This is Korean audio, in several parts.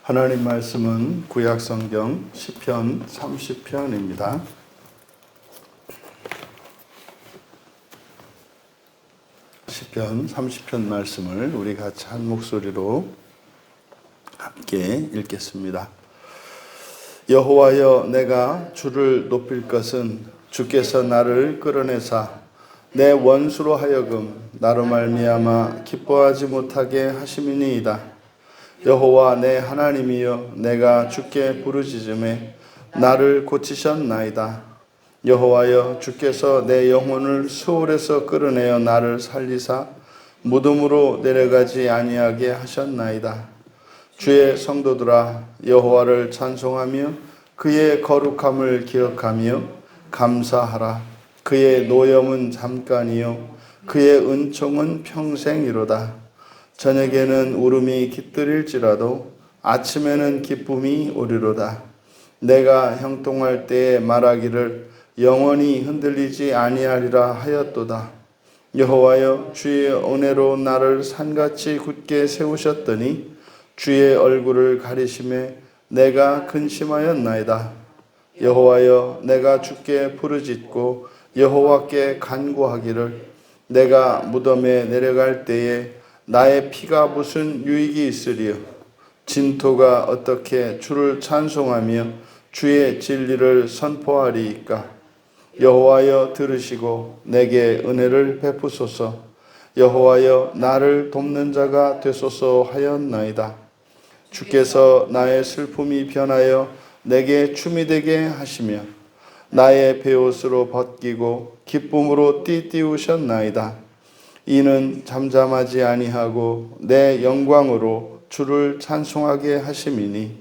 하나님 말씀은 구약성경 시편 30편입니다. 시편 30편 말씀을 우리 같이 한 목소리로 함께 읽겠습니다. 여호와여, 내가 주를 높일 것은 주께서 나를 끌어내사 내 원수로 하여금 나로 말미암아 기뻐하지 못하게 하심이니이다. 여호와 내 하나님이여, 내가 주께 부르짖음에 나를 고치셨나이다. 여호와여, 주께서 내 영혼을 수월에서 끌어내어 나를 살리사 무덤으로 내려가지 아니하게 하셨나이다. 주의 성도들아, 여호와를 찬송하며 그의 거룩함을 기억하며 감사하라. 그의 노염은 잠깐이요 그의 은총은 평생이로다. 저녁에는 울음이 깃들일지라도 아침에는 기쁨이 오리로다. 내가 형통할 때에 말하기를 영원히 흔들리지 아니하리라 하였도다. 여호와여, 주의 은혜로 나를 산같이 굳게 세우셨더니 주의 얼굴을 가리심에 내가 근심하였나이다. 여호와여, 내가 주께 부르짖고 여호와께 간구하기를 내가 무덤에 내려갈 때에 나의 피가 무슨 유익이 있으리요? 진토가 어떻게 주를 찬송하며 주의 진리를 선포하리이까? 여호와여, 들으시고 내게 은혜를 베푸소서. 여호와여, 나를 돕는 자가 되소서 하였나이다. 주께서 나의 슬픔이 변하여 내게 춤이 되게 하시며 나의 베옷으로 벗기고 기쁨으로 띠띠우셨나이다. 이는 잠잠하지 아니하고 내 영광으로 주를 찬송하게 하심이니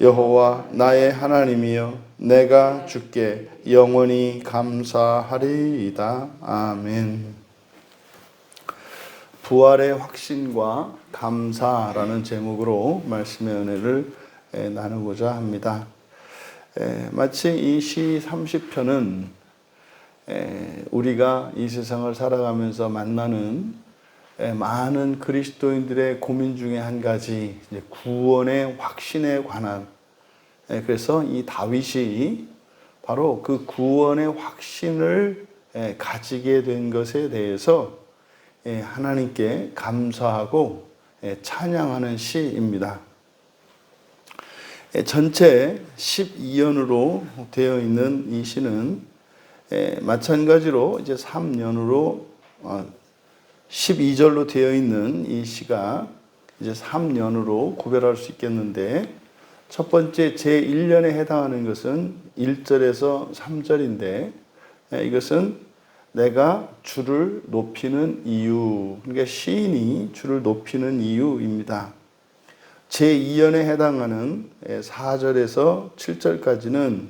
여호와 나의 하나님이여, 내가 주께 영원히 감사하리이다. 아멘. 부활의 확신과 감사라는 제목으로 말씀의 은혜를 나누고자 합니다. 마치 이 시 30편은 우리가 이 세상을 살아가면서 만나는 많은 그리스도인들의 고민 중에 한 가지, 구원의 확신에 관한, 그래서 이 다윗이 바로 그 구원의 확신을 가지게 된 것에 대해서 하나님께 감사하고 찬양하는 시입니다. 전체 12연으로 되어 있는 이 시는 마찬가지로 이제 3년으로 12절로 되어 있는 이 시가 이제 3년으로 구별할 수 있겠는데, 첫 번째 제1년에 해당하는 것은 1절에서 3절인데, 이것은 내가 주를 높이는 이유, 그러니까 시인이 주를 높이는 이유입니다. 제2년에 해당하는 4절에서 7절까지는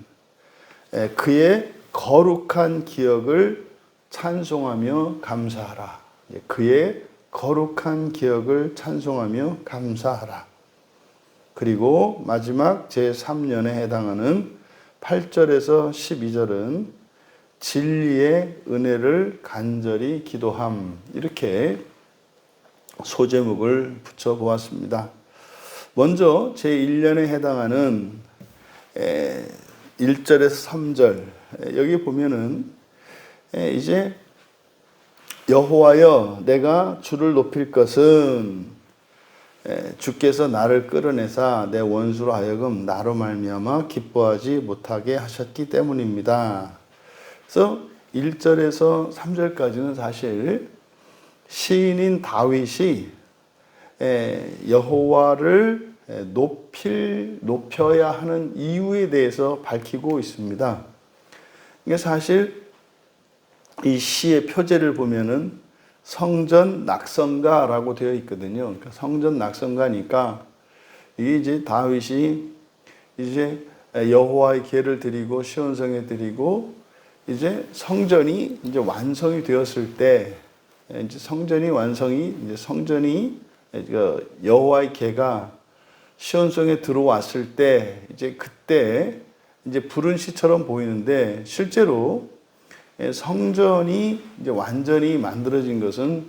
그의 거룩한 기억을 찬송하며 감사하라. 그의 거룩한 기억을 찬송하며 감사하라. 그리고 마지막 제3년에 해당하는 8절에서 12절은 진리의 은혜를 간절히 기도함, 이렇게 소제목을 붙여보았습니다. 먼저 제1년에 해당하는 1절에서 3절, 여기 보면은 이제 여호와여, 내가 주를 높일 것은 주께서 나를 끌어내사 내 원수로 하여금 나로 말미암아 기뻐하지 못하게 하셨기 때문입니다. 그래서 1절에서 3절까지는 사실 시인인 다윗이 여호와를 높여야 하는 이유에 대해서 밝히고 있습니다. 이게 사실 이 시의 표제를 보면은 성전 낙성가라고 되어 있거든요. 그러니까 성전 낙성가니까 이게 이제 다윗이 이제 여호와의 계를 드리고 시온성에 드리고 이제 성전이 이제 완성이 되었을 때, 이제 성전이 여호와의 계가 시온성에 들어왔을 때, 이제 그때 이제 부른 시처럼 보이는데, 실제로 성전이 이제 완전히 만들어진 것은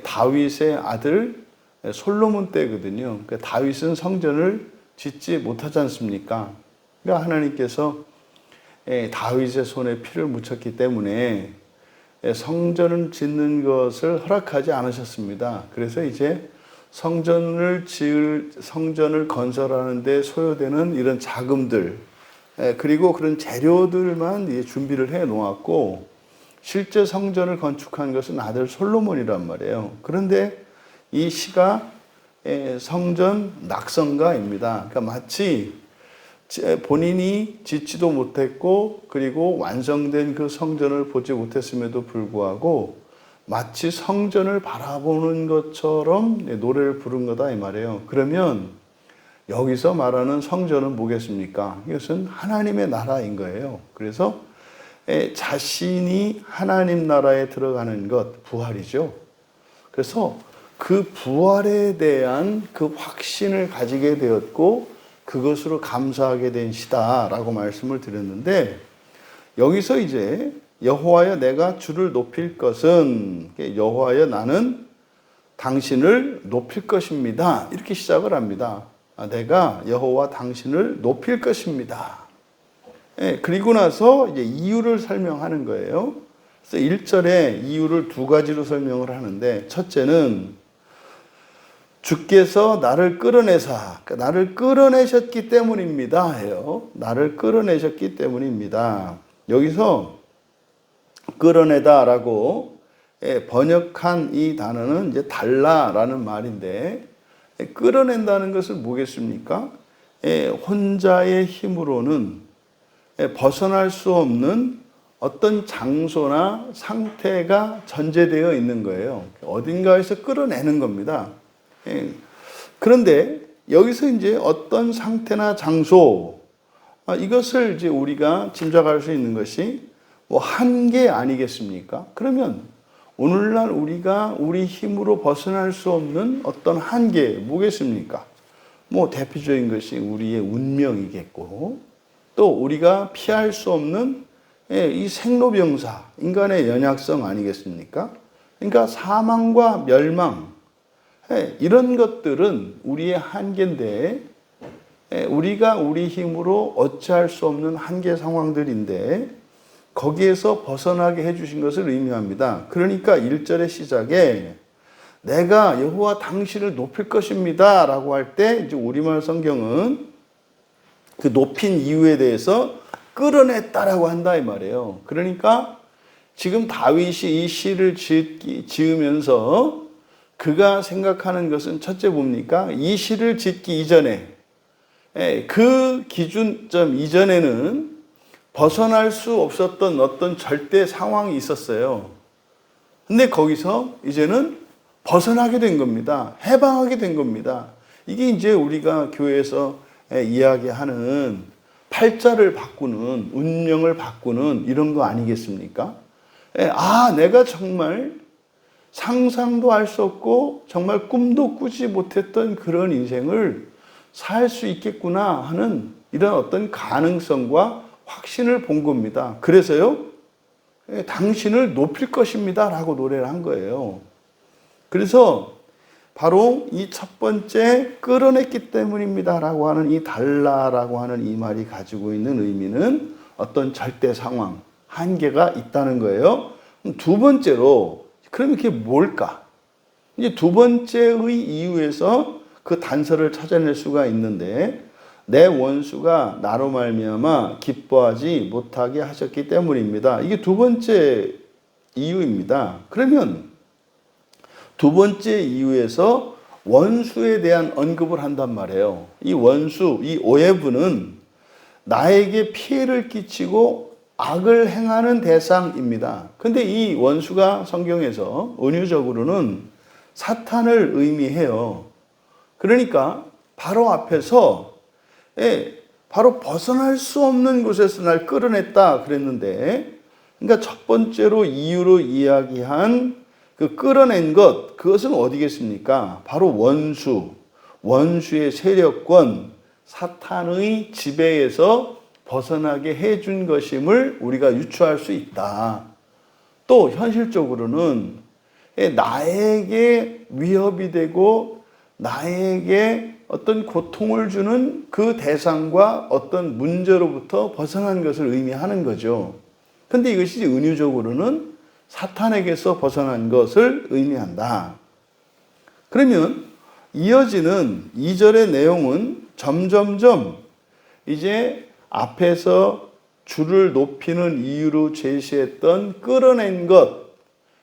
다윗의 아들 솔로몬 때거든요. 그러니까 다윗은 성전을 짓지 못하지 않습니까? 그러니까 하나님께서 다윗의 손에 피를 묻혔기 때문에 성전을 짓는 것을 허락하지 않으셨습니다. 그래서 이제 성전을 건설하는 데 소요되는 이런 자금들, 그리고 그런 재료들만 준비를 해 놓았고, 실제 성전을 건축한 것은 아들 솔로몬이란 말이에요. 그런데 이 시가 성전 낙성가입니다. 그러니까 마치 본인이 짓지도 못했고, 그리고 완성된 그 성전을 보지 못했음에도 불구하고 마치 성전을 바라보는 것처럼 노래를 부른 거다 이 말이에요. 그러면 여기서 말하는 성전은 뭐겠습니까? 이것은 하나님의 나라인 거예요. 그래서 자신이 하나님 나라에 들어가는 것, 부활이죠. 그래서 그 부활에 대한 그 확신을 가지게 되었고, 그것으로 감사하게 된 시다라고 말씀을 드렸는데, 여기서 이제 여호와여 내가 주를 높일 것은, 여호와여 나는 당신을 높일 것입니다, 이렇게 시작을 합니다. 내가 여호와 당신을 높일 것입니다. 그리고 나서 이제 이유를 설명하는 거예요. 그래서 1절에 이유를 두 가지로 설명을 하는데, 첫째는 주께서 나를 끌어내사, 그러니까 나를 끌어내셨기 때문입니다 해요. 나를 끌어내셨기 때문입니다. 여기서 끌어내다라고 번역한 이 단어는 이제 달라라는 말인데, 끌어낸다는 것은 뭐겠습니까? 혼자의 힘으로는 벗어날 수 없는 어떤 장소나 상태가 전제되어 있는 거예요. 어딘가에서 끌어내는 겁니다. 그런데 여기서 이제 어떤 상태나 장소, 이것을 이제 우리가 짐작할 수 있는 것이 뭐 한계 아니겠습니까? 그러면 오늘날 우리가 우리 힘으로 벗어날 수 없는 어떤 한계 뭐겠습니까? 뭐 대표적인 것이 우리의 운명이겠고, 또 우리가 피할 수 없는 이 생로병사, 인간의 연약성 아니겠습니까? 그러니까 사망과 멸망, 이런 것들은 우리의 한계인데, 우리가 우리 힘으로 어찌할 수 없는 한계 상황들인데, 거기에서 벗어나게 해주신 것을 의미합니다. 그러니까 1절의 시작에 내가 여호와 당신을 높일 것입니다 라고 할 때, 이제 우리말 성경은 그 높인 이유에 대해서 끌어냈다라고 한다 이 말이에요. 그러니까 지금 다윗이 이 시를 지으면서 그가 생각하는 것은 첫째 뭡니까? 이 시를 짓기 이전에, 그 기준점 이전에는 벗어날 수 없었던 어떤 절대 상황이 있었어요. 근데 거기서 이제는 벗어나게 된 겁니다. 해방하게 된 겁니다. 이게 이제 우리가 교회에서 이야기하는 팔자를 바꾸는, 운명을 바꾸는 이런 거 아니겠습니까? 내가 정말 상상도 할 수 없고 정말 꿈도 꾸지 못했던 그런 인생을 살 수 있겠구나 하는 이런 어떤 가능성과 확신을 본 겁니다. 그래서요, 당신을 높일 것입니다 라고 노래를 한 거예요. 그래서 바로 이 첫 번째 끌어냈기 때문입니다 라고 하는 이 달라라고 하는 이 말이 가지고 있는 의미는 어떤 절대 상황, 한계가 있다는 거예요. 두 번째로, 그럼 이게 뭘까? 이제 두 번째의 이유에서 그 단서를 찾아낼 수가 있는데, 내 원수가 나로 말미암아 기뻐하지 못하게 하셨기 때문입니다. 이게 두 번째 이유입니다. 그러면 두 번째 이유에서 원수에 대한 언급을 한단 말이에요. 이 원수, 이 오해분은 나에게 피해를 끼치고 악을 행하는 대상입니다. 근데 이 원수가 성경에서 은유적으로는 사탄을 의미해요. 그러니까 바로 앞에서 바로 벗어날 수 없는 곳에서 날 끌어냈다 그랬는데, 그러니까 첫 번째로 이유로 이야기한 그 끌어낸 것, 그것은 어디겠습니까? 바로 원수의 세력권, 사탄의 지배에서 벗어나게 해준 것임을 우리가 유추할 수 있다. 또 현실적으로는 나에게 위협이 되고 나에게 어떤 고통을 주는 그 대상과 어떤 문제로부터 벗어난 것을 의미하는 거죠. 근데 이것이 은유적으로는 사탄에게서 벗어난 것을 의미한다. 그러면 이어지는 2절의 내용은 점점점 이제 앞에서 주를 높이는 이유로 제시했던 끌어낸 것.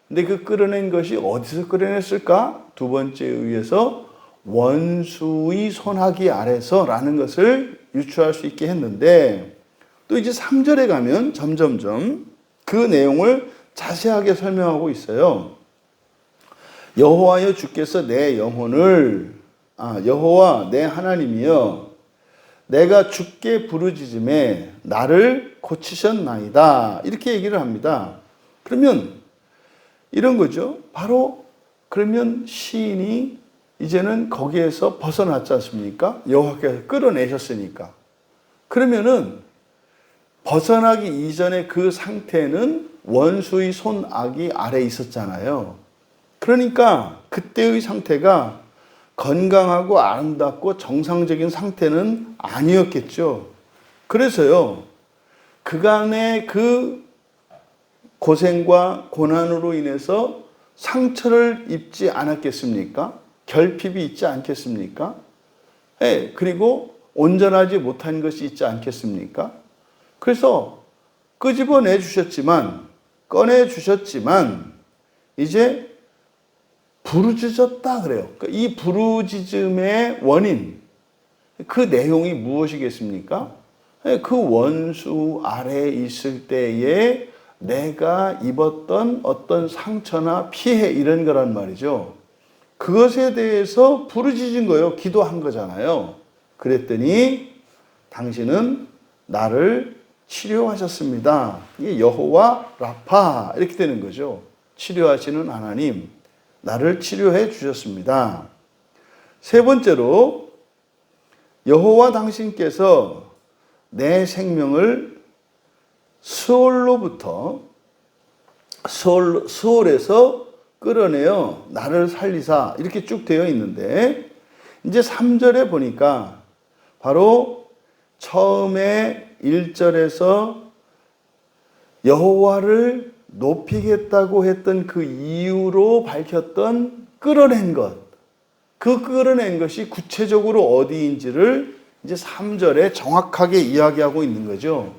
근데 그 끌어낸 것이 어디서 끌어냈을까? 두 번째에 의해서 원수의 손아귀 아래서라는 것을 유추할 수 있게 했는데, 또 이제 3절에 가면 점점점 그 내용을 자세하게 설명하고 있어요. 여호와여 주께서 내 영혼을 여호와 내 하나님이여 내가 주께 부르짖음에 나를 고치셨나이다. 이렇게 얘기를 합니다. 그러면 이런 거죠. 바로 그러면 시인이 이제는 거기에서 벗어났지 않습니까? 여호와께서 끌어내셨으니까. 그러면은 벗어나기 이전의 그 상태는 원수의 손아귀 아래에 있었잖아요. 그러니까 그때의 상태가 건강하고 아름답고 정상적인 상태는 아니었겠죠. 그래서요, 그간의 그 고생과 고난으로 인해서 상처를 입지 않았겠습니까? 결핍이 있지 않겠습니까? 네, 그리고 온전하지 못한 것이 있지 않겠습니까? 그래서 끄집어내 주셨지만, 꺼내 주셨지만, 이제 부르짖었다 그래요. 이 부르짖음의 원인, 그 내용이 무엇이겠습니까? 그 원수 아래에 있을 때에 내가 입었던 어떤 상처나 피해 이런 거란 말이죠. 그것에 대해서 부르짖은 거예요. 기도한 거잖아요. 그랬더니 당신은 나를 치료하셨습니다. 이게 여호와 라파 이렇게 되는 거죠. 치료하시는 하나님, 나를 치료해 주셨습니다. 세 번째로 여호와 당신께서 내 생명을 수월에서 끌어내어 나를 살리사 이렇게 쭉 되어 있는데, 이제 3절에 보니까 바로 처음에 1절에서 여호와를 높이겠다고 했던 그 이유로 밝혔던 끌어낸 것, 그 끌어낸 것이 구체적으로 어디인지를 이제 3절에 정확하게 이야기하고 있는 거죠.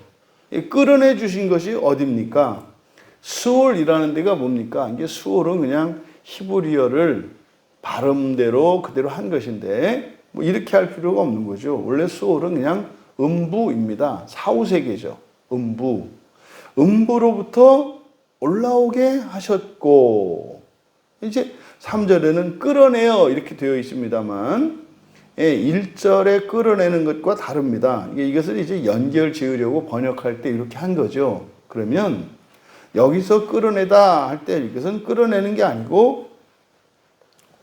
끌어내 주신 것이 어디입니까? 수월이라는 데가 뭡니까? 이게 수월은 그냥 히브리어를 발음대로 그대로 한 것인데 뭐 이렇게 할 필요가 없는 거죠. 원래 수월은 그냥 음부입니다. 사후세계죠. 음부로부터 올라오게 하셨고, 이제 3절에는 끌어내어 이렇게 되어 있습니다만 1절에 끌어내는 것과 다릅니다. 이것을 이제 연결 지으려고 번역할 때 이렇게 한 거죠. 그러면 여기서 끌어내다 할 때 이것은 끌어내는 게 아니고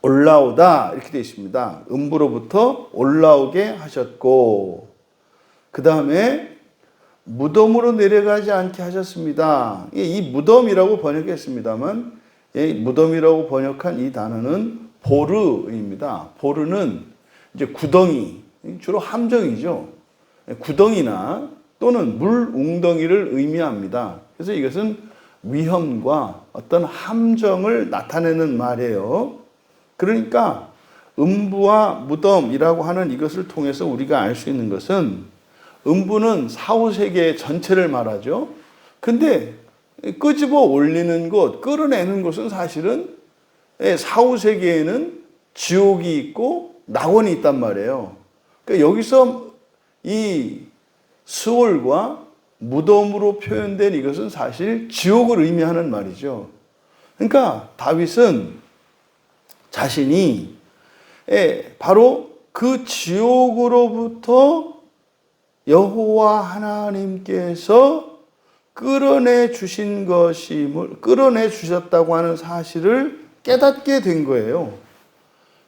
올라오다 이렇게 되어 있습니다. 음부로부터 올라오게 하셨고, 그 다음에 무덤으로 내려가지 않게 하셨습니다. 이 무덤이라고 번역했습니다만 무덤이라고 번역한 이 단어는 보르입니다. 보르는 이제 구덩이, 주로 함정이죠. 구덩이나 또는 물 웅덩이를 의미합니다. 그래서 이것은 위험과 어떤 함정을 나타내는 말이에요. 그러니까 음부와 무덤이라고 하는 이것을 통해서 우리가 알 수 있는 것은, 음부는 사후세계 전체를 말하죠. 근데 끄집어 올리는 것, 끌어내는 것은 사실은 사후세계에는 지옥이 있고 낙원이 있단 말이에요. 그러니까 여기서 이 수월과 무덤으로 표현된 이것은 사실 지옥을 의미하는 말이죠. 그러니까 다윗은 자신이 바로 그 지옥으로부터 여호와 하나님께서 끌어내 주신 것임을, 끌어내 주셨다고 하는 사실을 깨닫게 된 거예요.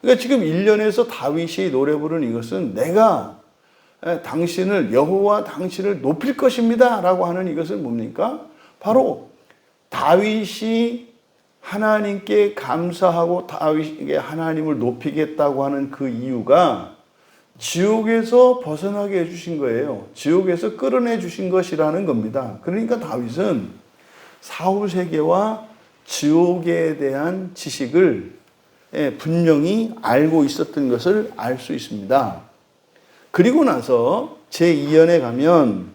그러니까 지금 1년에서 다윗이 노래 부른 이것은 내가 당신을, 여호와 당신을 높일 것입니다 라고 하는 이것은 뭡니까? 바로 다윗이 하나님께 감사하고 다윗에게 하나님을 높이겠다고 하는 그 이유가 지옥에서 벗어나게 해주신 거예요. 지옥에서 끌어내 주신 것이라는 겁니다. 그러니까 다윗은 사후 세계와 지옥에 대한 지식을 분명히 알고 있었던 것을 알 수 있습니다. 그리고 나서 제2연에 가면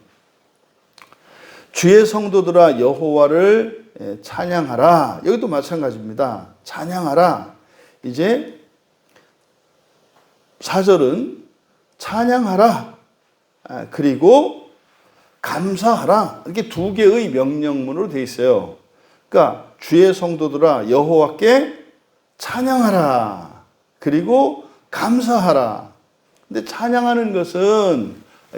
주의 성도들아 여호와를 찬양하라. 여기도 마찬가지입니다. 찬양하라. 이제 4절은 찬양하라. 그리고 감사하라. 이렇게 두 개의 명령문으로 되어 있어요. 그러니까 주의 성도들아 여호와께 찬양하라. 그리고 감사하라. 근데 찬양하는 것은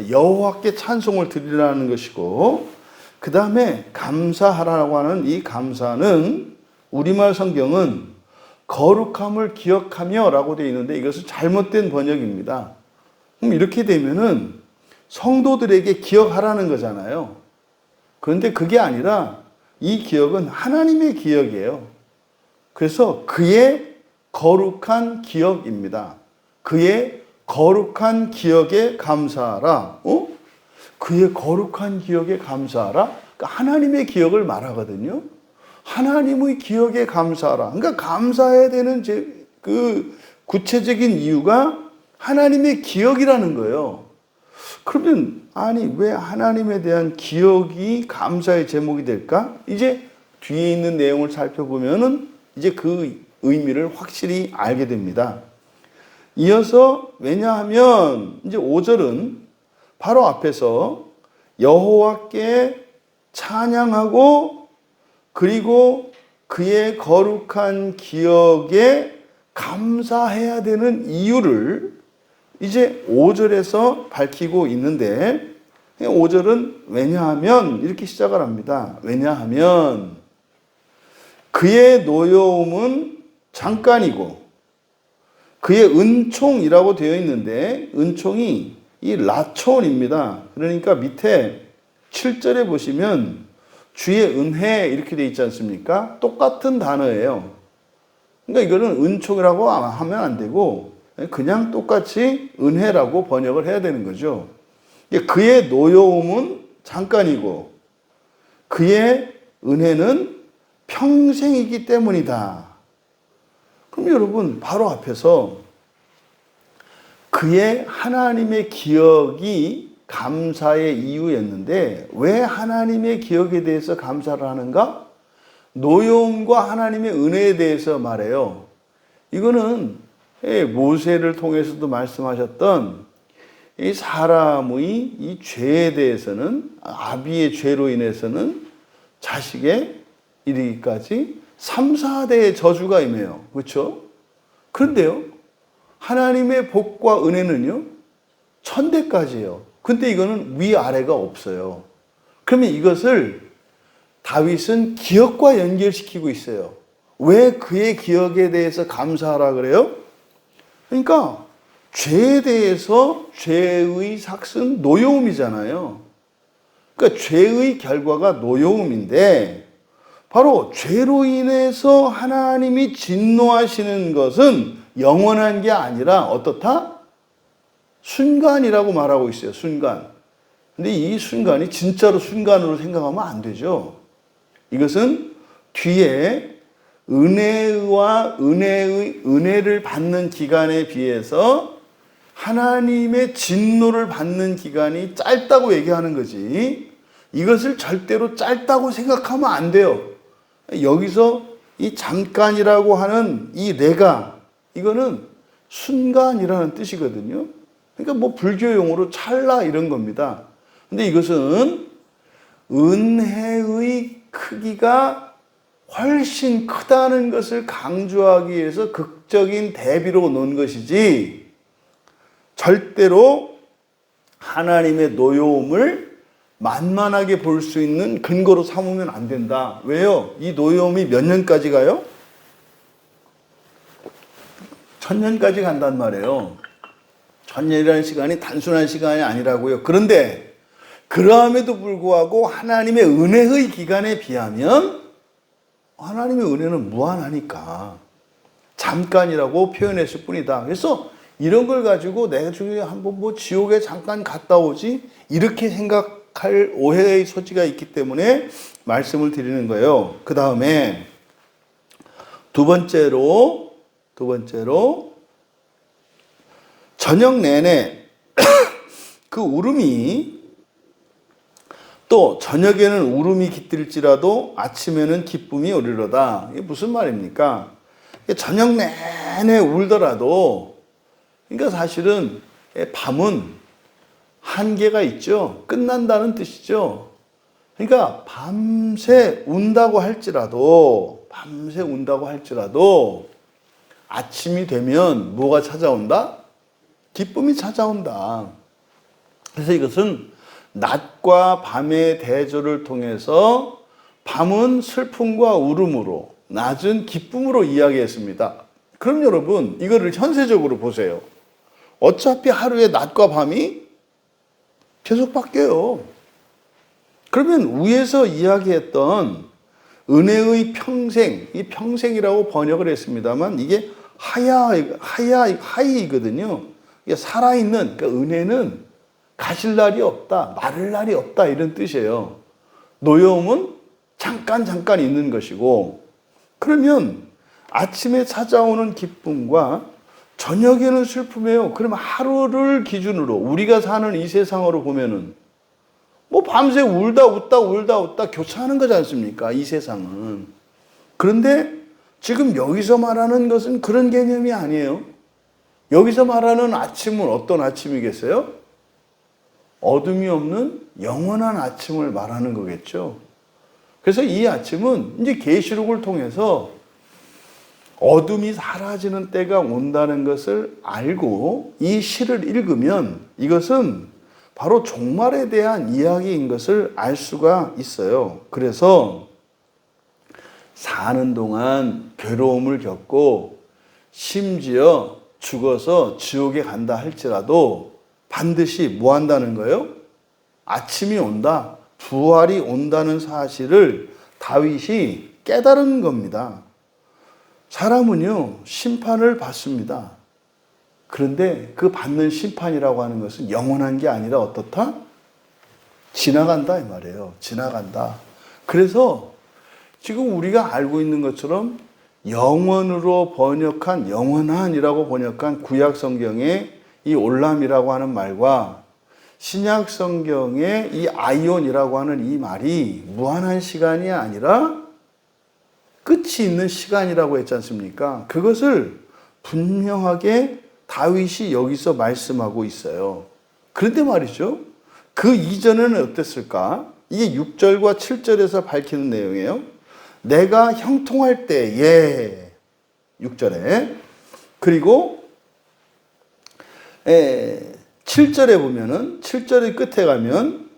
여호와께 찬송을 드리라는 것이고, 그 다음에 감사하라고 하는 이 감사는 우리말 성경은 거룩함을 기억하며 라고 되어 있는데 이것은 잘못된 번역입니다. 그럼 이렇게 되면은 성도들에게 기억하라는 거잖아요. 그런데 그게 아니라 이 기억은 하나님의 기억이에요. 그래서 그의 거룩한 기억입니다. 그의 거룩한 기억에 감사하라. 그의 거룩한 기억에 감사하라. 그러니까 하나님의 기억을 말하거든요. 하나님의 기억에 감사하라. 그러니까 감사해야 되는 그 구체적인 이유가 하나님의 기억이라는 거예요. 그러면 아니 왜 하나님에 대한 기억이 감사의 제목이 될까? 이제 뒤에 있는 내용을 살펴보면은 이제 그 의미를 확실히 알게 됩니다. 이어서 왜냐하면 이제 5절은 바로 앞에서 여호와께 찬양하고 그리고 그의 거룩한 기억에 감사해야 되는 이유를 이제 5절에서 밝히고 있는데, 5절은 왜냐하면 이렇게 시작을 합니다. 왜냐하면 그의 노여움은 잠깐이고 그의 은총이라고 되어 있는데 은총이 이 라촌입니다. 그러니까 밑에 7절에 보시면 주의 은혜 이렇게 되어 있지 않습니까? 똑같은 단어예요. 그러니까 이거는 은총이라고 하면 안 되고 그냥 똑같이 은혜라고 번역을 해야 되는 거죠. 그의 노여움은 잠깐이고 그의 은혜는 평생이기 때문이다. 그럼 여러분 바로 앞에서 그의 하나님의 기억이 감사의 이유였는데 왜 하나님의 기억에 대해서 감사를 하는가? 노여움과 하나님의 은혜에 대해서 말해요. 이거는 모세를 통해서도 말씀하셨던 이 사람의 이 죄에 대해서는 아비의 죄로 인해서는 자식의 이르기까지 3, 4대의 저주가 임해요. 그렇죠? 그런데요. 하나님의 복과 은혜는요. 1000대까지예요. 근데 이거는 위아래가 없어요. 그러면 이것을 다윗은 기억과 연결시키고 있어요. 왜 그의 기억에 대해서 감사하라 그래요? 그러니까 죄에 대해서 죄의 삭은 노여움이잖아요. 그러니까 죄의 결과가 노여움인데 바로 죄로 인해서 하나님이 진노하시는 것은 영원한 게 아니라 어떻다? 순간이라고 말하고 있어요. 순간. 근데 이 순간이 진짜로 순간으로 생각하면 안 되죠. 이것은 뒤에 은혜를 받는 기간에 비해서 하나님의 진노를 받는 기간이 짧다고 얘기하는 거지. 이것을 절대로 짧다고 생각하면 안 돼요. 여기서 이 잠깐이라고 하는 이 레가 이거는 순간이라는 뜻이거든요. 그러니까 뭐 불교 용어로 찰나 이런 겁니다. 근데 이것은 은혜의 크기가 훨씬 크다는 것을 강조하기 위해서 극적인 대비로 놓은 것이지 절대로 하나님의 노여움을 만만하게 볼 수 있는 근거로 삼으면 안 된다. 왜요? 이 노여움이 몇 년까지 가요? 1000년까지 간단 말이에요. 1000년이라는 시간이 단순한 시간이 아니라고요. 그런데 그러함에도 불구하고 하나님의 은혜의 기간에 비하면 하나님의 은혜는 무한하니까 잠깐이라고 표현했을 뿐이다. 그래서 이런 걸 가지고 내가 중에 한번 뭐 지옥에 잠깐 갔다 오지 이렇게 생각할 오해의 소지가 있기 때문에 말씀을 드리는 거예요. 그 다음에 두 번째로 저녁 내내 그 울음이 또 저녁에는 울음이 깃들지라도 아침에는 기쁨이 오리로다. 이게 무슨 말입니까? 저녁 내내 울더라도 그러니까 사실은 밤은 한계가 있죠. 끝난다는 뜻이죠. 그러니까 밤새 운다고 할지라도 아침이 되면 뭐가 찾아온다? 기쁨이 찾아온다. 그래서 이것은 낮과 밤의 대조를 통해서 밤은 슬픔과 울음으로, 낮은 기쁨으로 이야기했습니다. 그럼 여러분, 이거를 현세적으로 보세요. 어차피 하루에 낮과 밤이 계속 바뀌어요. 그러면 위에서 이야기했던 은혜의 평생, 이 평생이라고 번역을 했습니다만 이게 하이거든요. 이게 살아있는, 그러니까 은혜는 가실 날이 없다, 마를 날이 없다 이런 뜻이에요. 노여움은 잠깐 있는 것이고, 그러면 아침에 찾아오는 기쁨과 저녁에는 슬픔이에요. 그러면 하루를 기준으로 우리가 사는 이 세상으로 보면은 뭐 밤새 울다 웃다 교차하는 거지 않습니까? 이 세상은. 그런데 지금 여기서 말하는 것은 그런 개념이 아니에요. 여기서 말하는 아침은 어떤 아침이겠어요? 어둠이 없는 영원한 아침을 말하는 거겠죠. 그래서 이 아침은 이제 계시록을 통해서 어둠이 사라지는 때가 온다는 것을 알고 이 시를 읽으면 이것은 바로 종말에 대한 이야기인 것을 알 수가 있어요. 그래서 사는 동안 괴로움을 겪고 심지어 죽어서 지옥에 간다 할지라도 반드시 뭐 한다는 거예요? 아침이 온다, 부활이 온다는 사실을 다윗이 깨달은 겁니다. 사람은요, 심판을 받습니다. 그런데 그 받는 심판이라고 하는 것은 영원한 게 아니라 어떻다? 지나간다 이 말이에요. 지나간다. 그래서 지금 우리가 알고 있는 것처럼 영원으로 번역한, 영원한이라고 번역한 구약 성경의 이 올람이라고 하는 말과 신약 성경의 이 아이온이라고 하는 이 말이 무한한 시간이 아니라 끝이 있는 시간이라고 했지 않습니까? 그것을 분명하게 다윗이 여기서 말씀하고 있어요. 그런데 말이죠. 그 이전에는 어땠을까? 이게 6절과 7절에서 밝히는 내용이에요. 내가 형통할 때에 6절에 그리고 7절에 보면은 7절의 끝에 가면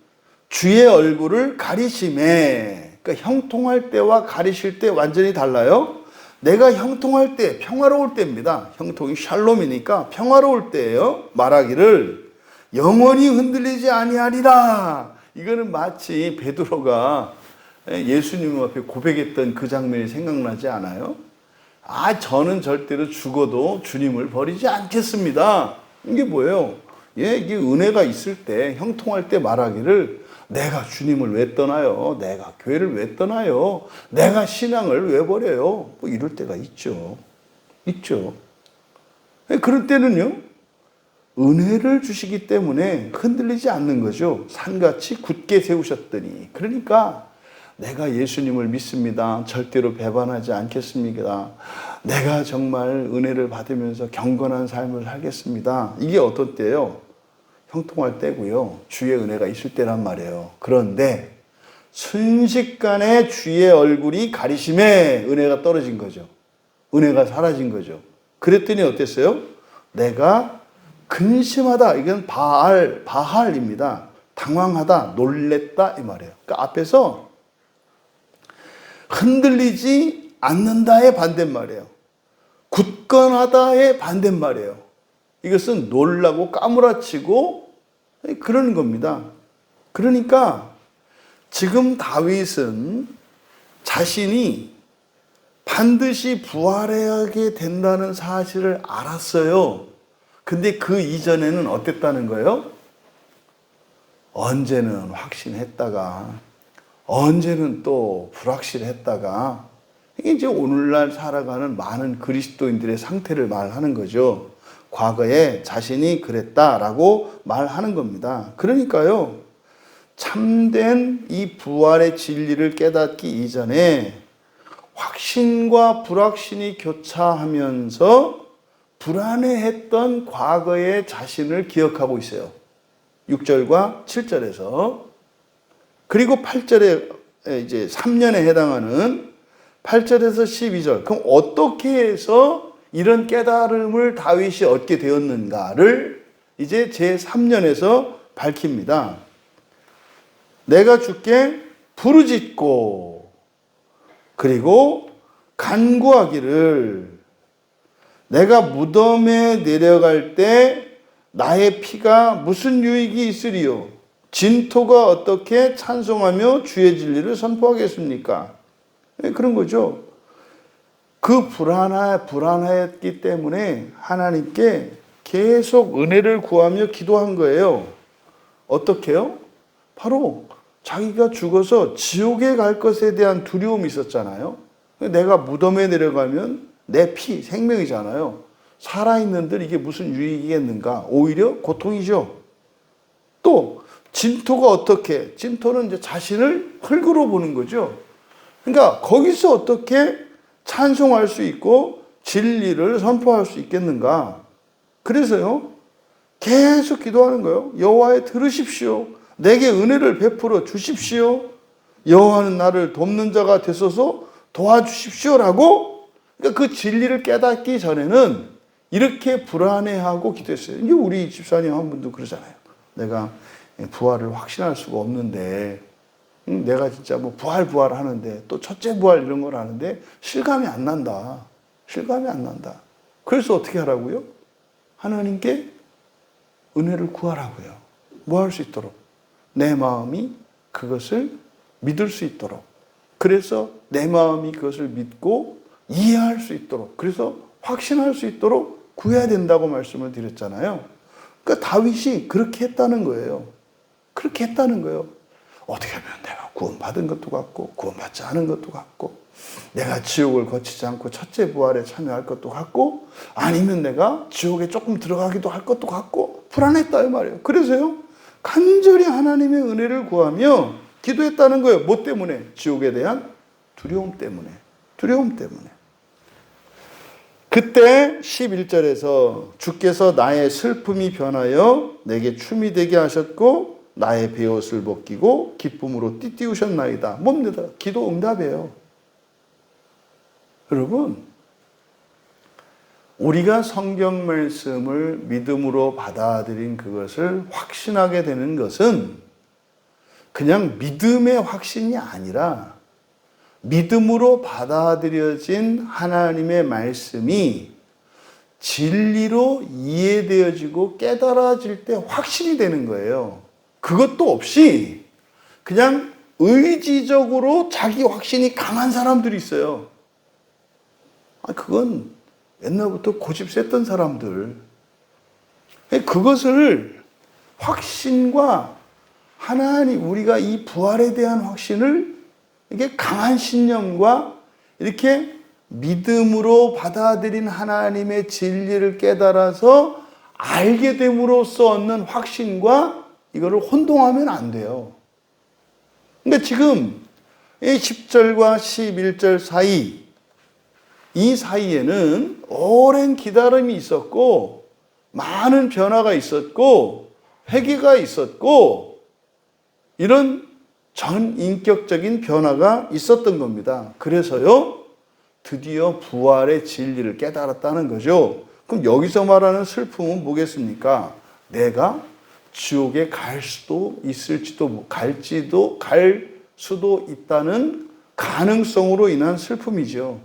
주의 얼굴을 가리심에, 그러니까 형통할 때와 가리실 때 완전히 달라요. 내가 형통할 때, 평화로울 때입니다. 형통이 샬롬이니까 평화로울 때예요. 말하기를 영원히 흔들리지 아니하리라. 이거는 마치 베드로가 예수님 앞에 고백했던 그 장면이 생각나지 않아요? 저는 절대로 죽어도 주님을 버리지 않겠습니다. 이게 뭐예요? 이게 은혜가 있을 때, 형통할 때 말하기를 내가 주님을 왜 떠나요? 내가 교회를 왜 떠나요? 내가 신앙을 왜 버려요? 뭐 이럴 때가 있죠. 그럴 때는요, 은혜를 주시기 때문에 흔들리지 않는 거죠. 산같이 굳게 세우셨더니. 그러니까 내가 예수님을 믿습니다. 절대로 배반하지 않겠습니다. 내가 정말 은혜를 받으면서 경건한 삶을 살겠습니다. 이게 어떤 때예요? 형통할 때고요. 주의 은혜가 있을 때란 말이에요. 그런데 순식간에 주의 얼굴이 가리심에 은혜가 떨어진 거죠. 은혜가 사라진 거죠. 그랬더니 어땠어요? 내가 근심하다. 이건 바할입니다. 당황하다, 놀랬다 이 말이에요. 그러니까 앞에서 흔들리지 않는다의 반대말이에요. 굳건하다의 반대말이에요. 이것은 놀라고 까무라치고 그러는 겁니다. 그러니까 지금 다윗은 자신이 반드시 부활하게 된다는 사실을 알았어요. 근데 그 이전에는 어땠다는 거예요? 언제는 확신했다가 언제는 또 불확실했다가, 이게 이제 오늘날 살아가는 많은 그리스도인들의 상태를 말하는 거죠. 과거에 자신이 그랬다라고 말하는 겁니다. 그러니까요, 참된 이 부활의 진리를 깨닫기 이전에 확신과 불확신이 교차하면서 불안해했던 과거의 자신을 기억하고 있어요. 6절과 7절에서. 그리고 8절에 이제 3년에 해당하는 8절에서 12절. 그럼 어떻게 해서 이런 깨달음을 다윗이 얻게 되었는가를 이제 제 3년에서 밝힙니다. 내가 주께 부르짖고 그리고 간구하기를, 내가 무덤에 내려갈 때 나의 피가 무슨 유익이 있으리요? 진토가 어떻게 찬송하며 주의 진리를 선포하겠습니까? 그런 거죠. 그 불안했기 때문에 하나님께 계속 은혜를 구하며 기도한 거예요. 어떻게요? 바로 자기가 죽어서 지옥에 갈 것에 대한 두려움이 있었잖아요. 내가 무덤에 내려가면 내 피, 생명이잖아요. 살아있는들 이게 무슨 유익이겠는가? 오히려 고통이죠. 또 진토가 어떻게? 진토는 이제 자신을 흙으로 보는 거죠. 그러니까 거기서 어떻게 찬송할 수 있고 진리를 선포할 수 있겠는가? 그래서요, 계속 기도하는 거예요. 여호와여 들으십시오. 내게 은혜를 베풀어 주십시오. 여호와는 나를 돕는 자가 되소서 도와주십시오라고. 그러니까 그 진리를 깨닫기 전에는 이렇게 불안해하고 기도했어요. 이게 우리 집사님 한 분도 그러잖아요. 내가 부활을 확신할 수가 없는데, 내가 진짜 뭐 부활 하는데 또 첫째 부활 이런 걸 하는데 실감이 안 난다. 실감이 안 난다. 그래서 어떻게 하라고요? 하나님께 은혜를 구하라고요. 뭐 할 수 있도록? 내 마음이 그것을 믿을 수 있도록. 그래서 내 마음이 그것을 믿고 이해할 수 있도록. 그래서 확신할 수 있도록 구해야 된다고 말씀을 드렸잖아요. 그러니까 다윗이 그렇게 했다는 거예요. 그렇게 했다는 거예요. 어떻게 하면 내가 구원받은 것도 같고 구원받지 않은 것도 같고, 내가 지옥을 거치지 않고 첫째 부활에 참여할 것도 같고, 아니면 내가 지옥에 조금 들어가기도 할 것도 같고 불안했다 이 말이에요. 그래서요, 간절히 하나님의 은혜를 구하며 기도했다는 거예요. 뭐 때문에? 지옥에 대한 두려움 때문에. 두려움 때문에. 그때 11절에서 주께서 나의 슬픔이 변하여 내게 춤이 되게 하셨고 나의 베옷을 벗기고 기쁨으로 띠띠우셨나이다. 뭡니다? 기도 응답이에요. 여러분, 우리가 성경 말씀을 믿음으로 받아들인 그것을 확신하게 되는 것은 그냥 믿음의 확신이 아니라 믿음으로 받아들여진 하나님의 말씀이 진리로 이해되어지고 깨달아질 때 확신이 되는 거예요. 그것도 없이 그냥 의지적으로 자기 확신이 강한 사람들이 있어요. 그건 옛날부터 고집 셌던 사람들. 그것을 확신과 하나님, 우리가 이 부활에 대한 확신을 이게 강한 신념과 이렇게 믿음으로 받아들인 하나님의 진리를 깨달아서 알게 됨으로써 얻는 확신과 이거를 혼동하면 안 돼요. 근데 지금 이 10절과 11절 사이, 이 사이에는 오랜 기다림이 있었고 많은 변화가 있었고 회개가 있었고 이런 전인격적인 변화가 있었던 겁니다. 그래서요, 드디어 부활의 진리를 깨달았다는 거죠. 그럼 여기서 말하는 슬픔은 뭐겠습니까? 내가 지옥에 갈 수도 있을지도, 갈 수도 있다는 가능성으로 인한 슬픔이죠.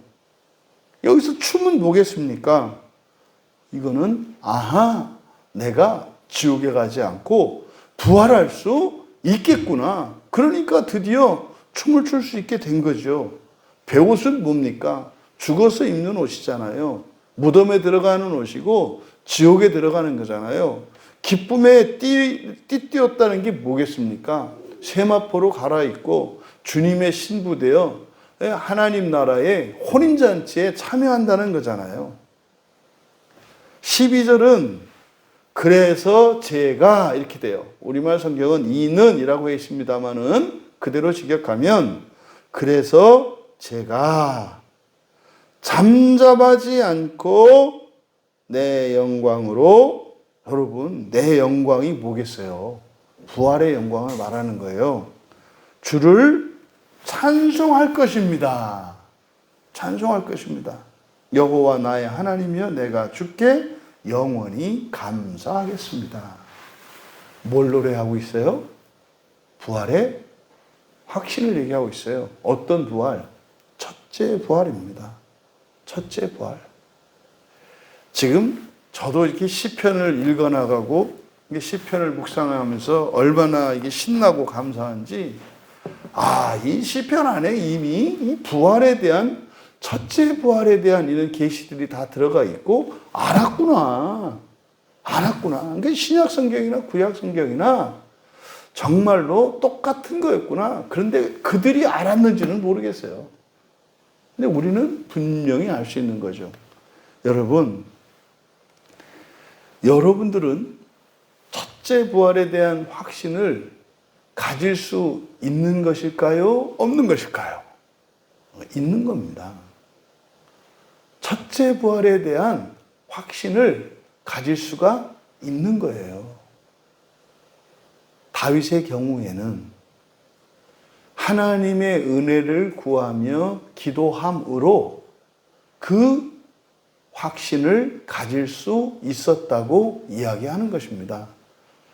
여기서 춤은 뭐겠습니까? 이거는 내가 지옥에 가지 않고 부활할 수 있겠구나. 그러니까 드디어 춤을 출 수 있게 된 거죠. 베옷은 뭡니까? 죽어서 입는 옷이잖아요. 무덤에 들어가는 옷이고 지옥에 들어가는 거잖아요. 기쁨에 띠띠었다는 게 뭐겠습니까? 세마포로 갈아입고 주님의 신부되어 하나님 나라의 혼인잔치에 참여한다는 거잖아요. 12절은 그래서 제가 이렇게 돼요. 우리말 성경은 이는 이라고 했습니다마는 그대로 직역하면 그래서 제가 잠잠하지 않고 내 영광으로, 여러분 내 영광이 뭐겠어요? 부활의 영광을 말하는 거예요. 주를 찬송할 것입니다. 찬송할 것입니다. 여호와 나의 하나님이여 내가 주께 영원히 감사하겠습니다. 뭘 노래하고 있어요? 부활의 확신을 얘기하고 있어요. 어떤 부활? 첫째 부활입니다. 첫째 부활. 지금 저도 이렇게 시편을 읽어나가고 시편을 묵상하면서 얼마나 이게 신나고 감사한지, 이 시편 안에 이미 이 부활에 대한, 첫째 부활에 대한 이런 계시들이 다 들어가 있고 알았구나. 그러니까 신약 성경이나 구약 성경이나 정말로 똑같은 거였구나. 그런데 그들이 알았는지는 모르겠어요. 근데 우리는 분명히 알 수 있는 거죠. 여러분들은 첫째 부활에 대한 확신을 가질 수 있는 것일까요? 없는 것일까요? 있는 겁니다. 첫째 부활에 대한 확신을 가질 수가 있는 거예요. 다윗의 경우에는 하나님의 은혜를 구하며 기도함으로 그 확신을 가질 수 있었다고 이야기하는 것입니다.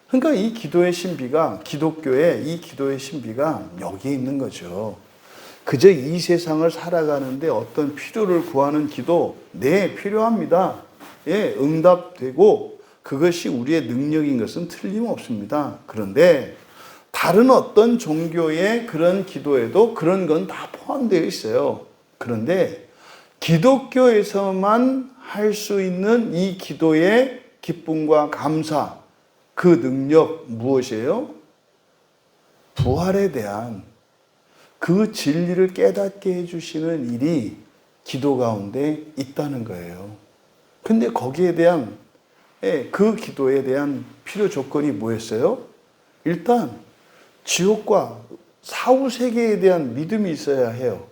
그러니까 이 기도의 신비가, 기독교의 이 기도의 신비가 여기에 있는 거죠. 그저 이 세상을 살아가는데 어떤 필요를 구하는 기도, 네, 필요합니다. 예, 응답되고 그것이 우리의 능력인 것은 틀림없습니다. 그런데 다른 어떤 종교의 그런 기도에도 그런 건 다 포함되어 있어요. 그런데 기독교에서만 할 수 있는 이 기도의 기쁨과 감사, 그 능력 무엇이에요? 부활에 대한 그 진리를 깨닫게 해주시는 일이 기도 가운데 있다는 거예요. 근데 거기에 대한, 그 기도에 대한 필요 조건이 뭐였어요? 일단 지옥과 사후세계에 대한 믿음이 있어야 해요.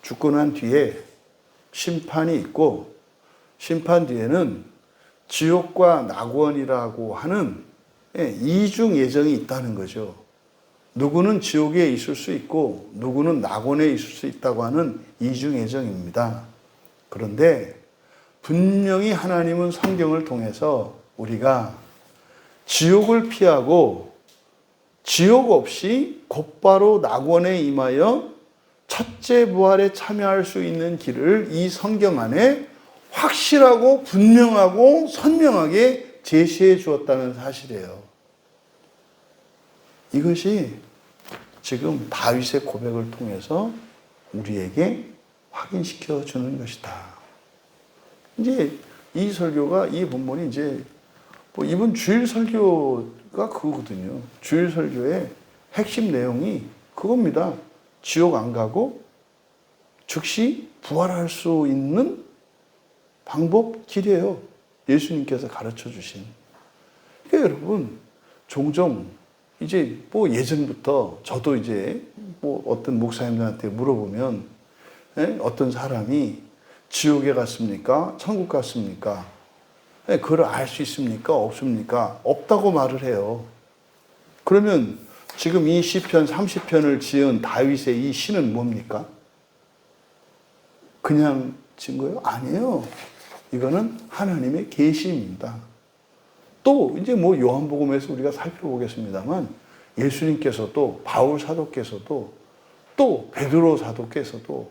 죽고 난 뒤에 심판이 있고, 심판 뒤에는 지옥과 낙원이라고 하는 이중 예정이 있다는 거죠. 누구는 지옥에 있을 수 있고 누구는 낙원에 있을 수 있다고 하는 이중 예정입니다. 그런데 분명히 하나님은 성경을 통해서 우리가 지옥을 피하고 지옥 없이 곧바로 낙원에 임하여 첫째 부활에 참여할 수 있는 길을 이 성경 안에 확실하고 분명하고 선명하게 제시해 주었다는 사실이에요. 이것이 지금 다윗의 고백을 통해서 우리에게 확인시켜 주는 것이다. 이제 이 설교가, 이 본문이 이제 이번 주일 설교가 그거거든요. 주일 설교의 핵심 내용이 그겁니다. 지옥 안 가고 즉시 부활할 수 있는 방법, 길이에요. 예수님께서 가르쳐 주신. 그러니까 여러분, 종종 이제 예전부터 저도 이제 어떤 목사님들한테 물어보면, 어떤 사람이 지옥에 갔습니까? 천국 갔습니까? 그걸 알 수 있습니까? 없습니까? 없다고 말을 해요. 그러면 지금 이 시편 30편을 지은 다윗의 이 시는 뭡니까? 그냥 지은 거예요? 아니에요. 이거는 하나님의 계시입니다. 또 이제 요한복음에서 우리가 살펴보겠습니다만 예수님께서도, 바울 사도께서도, 또 베드로 사도께서도,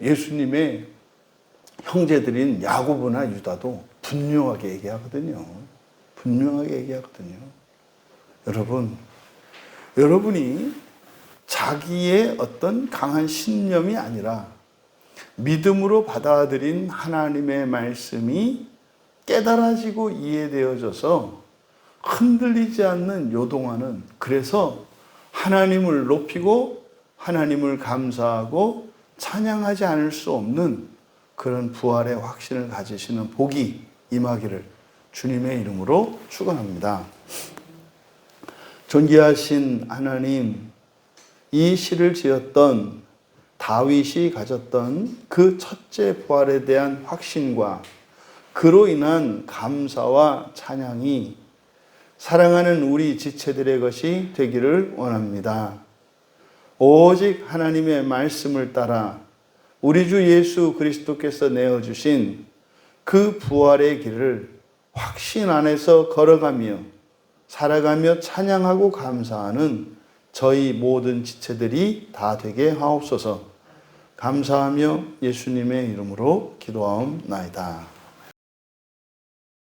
예수님의 형제들인 야고보나 유다도 분명하게 얘기하거든요. 분명하게 얘기하거든요. 여러분이 자기의 어떤 강한 신념이 아니라 믿음으로 받아들인 하나님의 말씀이 깨달아지고 이해되어져서 흔들리지 않는 요동하는, 그래서 하나님을 높이고 하나님을 감사하고 찬양하지 않을 수 없는 그런 부활의 확신을 가지시는 복이 임하기를 주님의 이름으로 축원합니다. 존귀하신 하나님, 이 시를 지었던 다윗이 가졌던 그 첫째 부활에 대한 확신과 그로 인한 감사와 찬양이 사랑하는 우리 지체들의 것이 되기를 원합니다. 오직 하나님의 말씀을 따라 우리 주 예수 그리스도께서 내어주신 그 부활의 길을 확신 안에서 걸어가며 살아가며 찬양하고 감사하는 저희 모든 지체들이 다 되게 하옵소서. 감사하며 예수님의 이름으로 기도하옵나이다.